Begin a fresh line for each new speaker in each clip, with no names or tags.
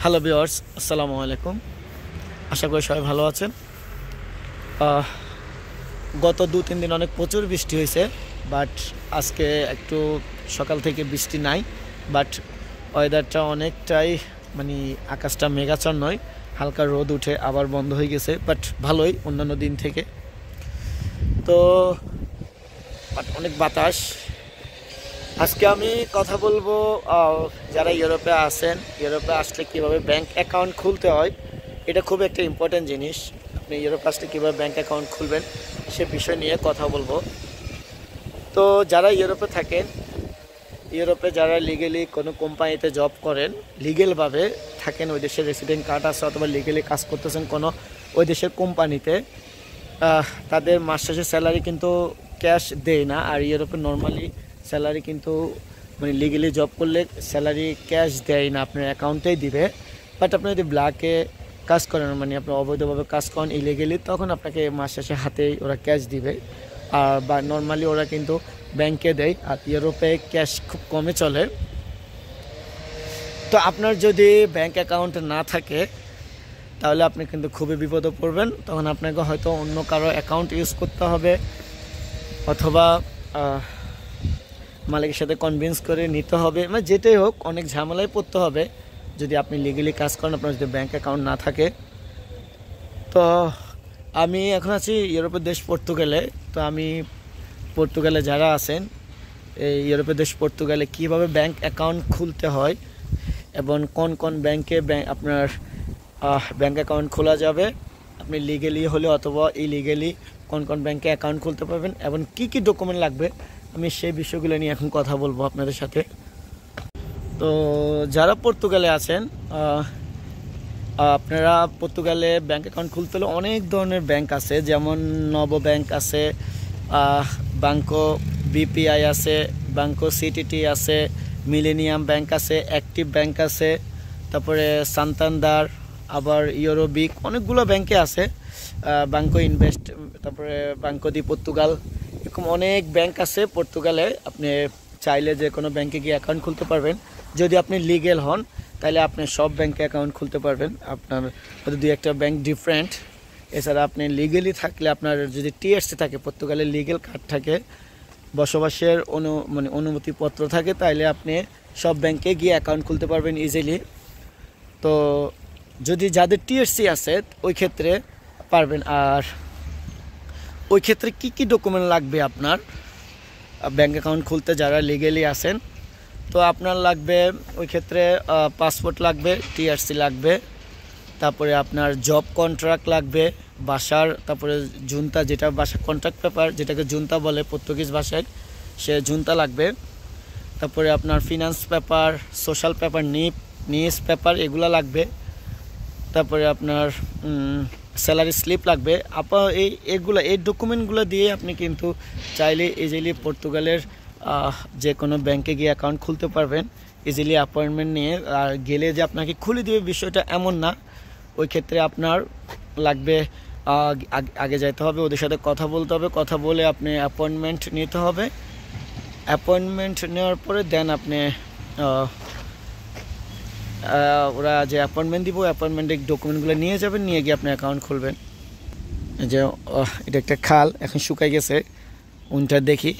Hello viewers, আসসালামু আলাইকুম। আশা করি সবাই ভালো আছেন। গত 2-3 দিন অনেক প্রচুর বৃষ্টি হয়েছে, বাট আজকে একটু সকাল থেকে বৃষ্টি নাই। বাট ওয়েদারটা অনেকটাই আকাশটা মেঘাচ্ছন্ন নয়, হালকা রোদ উঠে আবার বন্ধ হয়ে গেছে, বাট ভালোই অন্যান্য দিন থেকে। তো অনেক বাতাস। আজকে আমি কথা বলবো যারা ইউরোপে আছেন, ইউরোপে আসলে কীভাবে ব্যাংক অ্যাকাউন্ট খুলতে হয়। এটা খুব একটা ইম্পর্ট্যান্ট জিনিস। আপনি ইউরোপে আসলে কীভাবে ব্যাংক অ্যাকাউন্ট খুলবেন সে বিষয় নিয়ে কথা বলবো। তো যারা ইউরোপে থাকেন, ইউরোপে যারা লিগেলি কোনো কোম্পানিতে জব করেন, লিগেলভাবে থাকেন, ওই দেশের রেসিডেন্ট কার্ড আছে অথবা লিগেলি কাজ করতেছেন কোনো ওই দেশের কোম্পানিতে, তাদের মাস শেষে স্যালারি কিন্তু ক্যাশ দেয় না। আর ইউরোপে নর্মালি স্যালারি কিন্তু লিগেলি জব করলে স্যালারি ক্যাশ দেয় না, আপনার অ্যাকাউন্টেই দিবে। বাট আপনি যদি ব্ল্যাকে কাজ করেন, আপনি অবৈধভাবে কাজ করেন ইলিগেলি, তখন আপনাকে মাস শেষে হাতেই ওরা ক্যাশ দিবে। আর বা নর্মালি ওরা কিন্তু ব্যাংকে দেয়। আর ইউরোপে ক্যাশ খুব কমে চলে। তো আপনার যদি ব্যাংক অ্যাকাউন্ট না থাকে তাহলে আপনি কিন্তু খুবই বিপদে পড়বেন। তখন আপনাকে হয়তো অন্য কারো অ্যাকাউন্ট ইউজ করতে হবে, অথবা মালিকের সাথে কনভিন্স করে নিতে হবে, যেটাই হোক অনেক ঝামেলায় পড়তে হবে যদি আপনি লিগেলি কাজ করেন, আপনার যদি ব্যাংক অ্যাকাউন্ট না থাকে। তো আমি এখন আছি ইউরোপের দেশ পর্তুগালে। তো আমি পর্তুগালে যারা আছেন, এই ইউরোপের দেশ পর্তুগালে কীভাবে ব্যাংক অ্যাকাউন্ট খুলতে হয় এবং কোন কোন ব্যাংকে আপনার ব্যাংক অ্যাকাউন্ট খোলা যাবে, আপনি লিগেলি হলে অথবা ইলিগেলি কোন কোন ব্যাংকে অ্যাকাউন্ট খুলতে পারবেন এবং কি কি ডকুমেন্ট লাগবে, আমি সেই বিষয়গুলো নিয়ে এখন কথা বলবো আপনাদের সাথে। তো যারা পর্তুগালে আছেন, আপনারা পর্তুগালে ব্যাংক অ্যাকাউন্ট খুলতে হলে অনেক ধরনের ব্যাংক আছে, যেমন নব ব্যাংক আছে, ব্যাংকো বিপিআই আছে, ব্যাংকো সিটিটি আছে, মিলেনিয়াম ব্যাংক আছে, অ্যাক্টিভ ব্যাংক আছে, তারপরে সান্তান্দার, আবার ইউরোবিক, অনেকগুলো ব্যাংকে আছে, ব্যাংকো ইনভেস্ট, তারপরে ব্যাংকো দি পর্তুগাল, এরকম অনেক ব্যাংক আছে পর্তুগালে। আপনি চাইলে যে কোনো ব্যাংকে গিয়ে অ্যাকাউন্ট খুলতে পারবেন। যদি আপনি লিগেল হন তাহলে আপনি সব ব্যাংকে অ্যাকাউন্ট খুলতে পারবেন। আপনার হয়তো দুই একটা ব্যাংক ডিফারেন্ট। এছাড়া আপনি লিগেলি থাকলে, আপনার যদি টিএসসি থাকে, পর্তুগালের লিগেল কার্ড থাকে, বসবাসের অনুমতিপত্র থাকে, তাইলে আপনি সব ব্যাংকে গিয়ে অ্যাকাউন্ট খুলতে পারবেন ইজিলি। তো যদি যাদের টিএসসি আছে ওই ক্ষেত্রে পারবেন। আর ওই ক্ষেত্রে কি কি ডকুমেন্ট লাগবে আপনার ব্যাংক অ্যাকাউন্ট খুলতে, যারা লিগেলি আছেন, তো আপনার লাগবে ওই ক্ষেত্রে পাসপোর্ট লাগবে, টিআরসি লাগবে, তারপরে আপনার জব কন্ট্রাক্ট লাগবে, বাসার, তারপরে জুনতা, যেটা বাসা কন্ট্রাক্ট পেপার, যেটাকে জুনতা বলে পর্তুগিজ ভাষায়, সে জুনতা লাগবে। তারপরে আপনার finance paper, social paper, news paper, এগুলো লাগবে। তারপরে আপনার স্যালারি স্লিপ লাগবে। এই ডকুমেন্টগুলো দিয়ে আপনি কিন্তু চাইলে ইজিলি পর্তুগালের যে কোনো ব্যাংকে গিয়ে অ্যাকাউন্ট খুলতে পারবেন ইজিলি, অ্যাপয়েন্টমেন্ট নিয়ে। আর গেলে যে আপনাকে খুলে দেবে বিষয়টা এমন না। ওই ক্ষেত্রে আপনার লাগবে আগে যাইতে হবে, ওদের সাথে কথা বলতে হবে, কথা বলে আপনি অ্যাপয়েন্টমেন্ট নিতে হবে। অ্যাপয়েন্টমেন্ট নেওয়ার পরে দেন আপনি ওরা যে অ্যাপয়েন্টমেন্ট দিব, অ্যাপয়েন্টমেন্টের ডকুমেন্টগুলো নিয়ে যাবেন, নিয়ে গিয়ে আপনি অ্যাকাউন্ট খুলবেন। যে এটা একটা খাল, এখন শুকাই গেছে, উনটা দেখি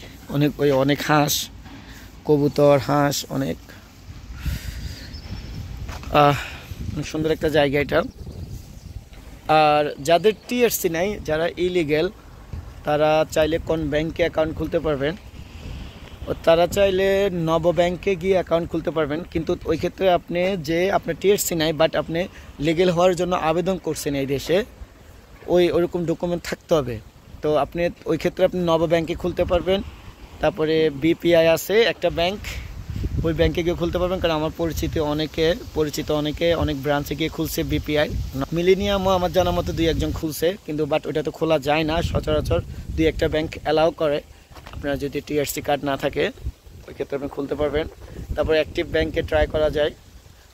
অনেক হাঁস, কবুতর, হাঁস, অনেক সুন্দর একটা জায়গা এটা। আর যাদের টিএসসি নাই, যারা ইলিগেল, তারা চাইলে কোন ব্যাংকে অ্যাকাউন্ট খুলতে পারবেন, তারা চাইলে নব ব্যাংকে গিয়ে অ্যাকাউন্ট খুলতে পারবেন। কিন্তু ওই ক্ষেত্রে আপনি যে আপনার টিএসসি নাই, বাট আপনি লিগেল হওয়ার জন্য আবেদন করছেন এই দেশে, ওইরকম ডকুমেন্ট থাকতে হবে। তো আপনি ওই ক্ষেত্রে আপনি নব ব্যাংকে খুলতে পারবেন। তারপরে বিপিআই আছে একটা ব্যাংক, ওই ব্যাংকে গিয়ে খুলতে পারবেন। কারণ আমার পরিচিত অনেকে অনেক ব্রাঞ্চে গিয়ে খুলছে বিপিআই। মিলেনিয়ামও আমার জানার মতো 2-1 খুলছে, কিন্তু বাট ওইটা তো খোলা যায় না সচরাচর, 2-1 ব্যাংক অ্যালাউ করে। আপনার যদি টিআরসি কার্ড না থাকে ওই ক্ষেত্রে আপনি খুলতে পারবেন। তারপরে অ্যাক্টিভ ব্যাংকে ট্রাই করা যায়,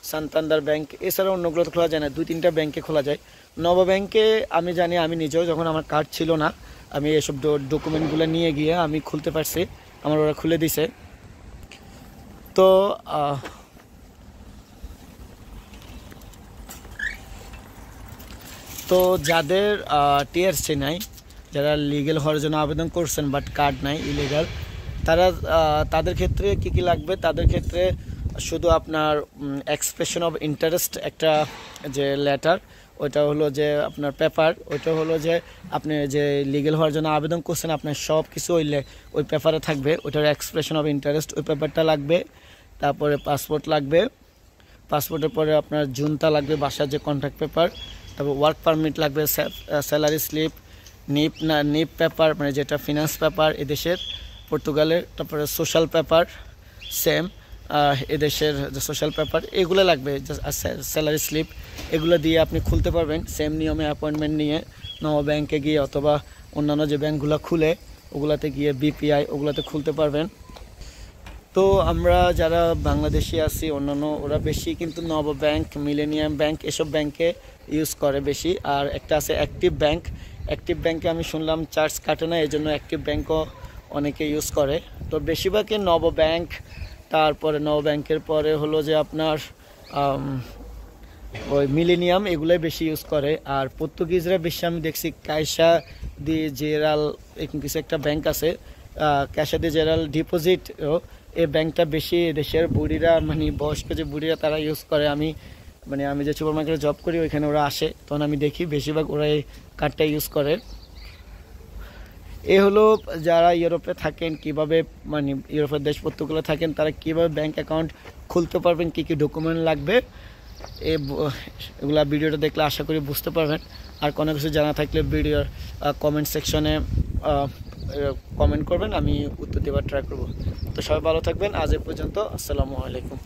সান্তান্দার ব্যাংক, এছাড়াও অন্যগুলো তো খোলা যায় না, 2-3টা ব্যাংকে খোলা যায়। নব ব্যাংকে আমি জানি, আমি নিজেও যখন আমার কার্ড ছিল না, আমি এসব ডকুমেন্টগুলো নিয়ে গিয়ে আমি খুলতে পারছি, আমার ওরা খুলে দিছে। তো তো যাদের টিআরসি নাই, যারা লিগ্যাল হওয়ার জন্য আবেদন করছেন বাট কার্ড নাই, ইলিগাল, তারা তাদের ক্ষেত্রে কি কি লাগবে? তাদের ক্ষেত্রে শুধু আপনার এক্সপ্রেশন অফ ইন্টারেস্ট একটা যে লেটার, ওইটা হলো যে আপনার পেপার, ওইটা হলো যে আপনি যে লিগ্যাল হওয়ার জন্য আবেদন করছেন আপনার সব কিছু ওই পেপারে থাকবে, ওইটার এক্সপ্রেশন অফ ইন্টারেস্ট, ওই পেপারটা লাগবে। তারপরে পাসপোর্ট লাগবে, পাসপোর্টের পরে আপনার জুনতা লাগবে, বাসার যে কন্ট্রাক্ট পেপার। তারপর ওয়ার্ক পারমিট লাগবে, স্যালারি স্লিপ, নিপ পেপার মানে যেটা ফিনান্স পেপার এদেশের, পর্তুগালের। তারপরে সোশ্যাল পেপার সেম এদেশের যে সোশ্যাল পেপার, এগুলো লাগবে। স্যালারি স্লিপ এগুলো দিয়ে আপনি খুলতে পারবেন সেম নিয়মে অ্যাপয়েন্টমেন্ট নিয়ে নব ব্যাংকে গিয়ে, অথবা অন্যান্য যে ব্যাংকগুলো খুলে ওগুলাতে গিয়ে, বিপিআই ওগুলাতে খুলতে পারবেন। তো আমরা যারা বাংলাদেশি আছি অন্যান্য, ওরা বেশি কিন্তু নব ব্যাংক, মিলেনিয়াম ব্যাংক এসব ব্যাংকে ইউজ করে বেশি। আর একটা আছে অ্যাক্টিভ ব্যাংক, অ্যাক্টিভ ব্যাংকে আমি শুনলাম চার্জ কাটে না, এই জন্য অ্যাক্টিভ ব্যাংকও অনেকে ইউজ করে। তো বেশিরভাগই নব ব্যাংক, তারপরে নব ব্যাংকের পরে হলো যে আপনার ওই মিলেনিয়াম, এগুলোই বেশি ইউজ করে। আর পর্তুগিজরা বেশি আমি দেখছি কাইসা দি জেরাল এরকম কিছু একটা ব্যাংক আছে, কাইসা দি জেরাল ডিপোজিট, এই ব্যাংকটা বেশি দেশের বুড়িরা, মানে বয়স্ক যে বুড়িরা তারা ইউজ করে। আমি যে সুপার মার্কেটে জব করি ওইখানে ওরা আসে, তখন আমি দেখি বেশিরভাগ ওরা এই কার্ডটা ইউজ করে। এ হলো যারা ইউরোপে থাকেন কিভাবে, মানে ইউরোপের দেশ পর্তুগালে থাকেন, তারা কিভাবে ব্যাংক অ্যাকাউন্ট খুলতে পারবেন, কি কি ডকুমেন্ট লাগবে, এগুলা ভিডিওটা দেখলে আশা করি বুঝতে পারবেন। আর কোনো কিছু জানা থাকলে ভিডিওর কমেন্ট সেকশনে কমেন্ট করবেন, আমি উত্তর দেওয়ার ট্রাই করব। তো সবাই ভালো থাকবেন, আজ এ পর্যন্ত, আসসালামু আলাইকুম।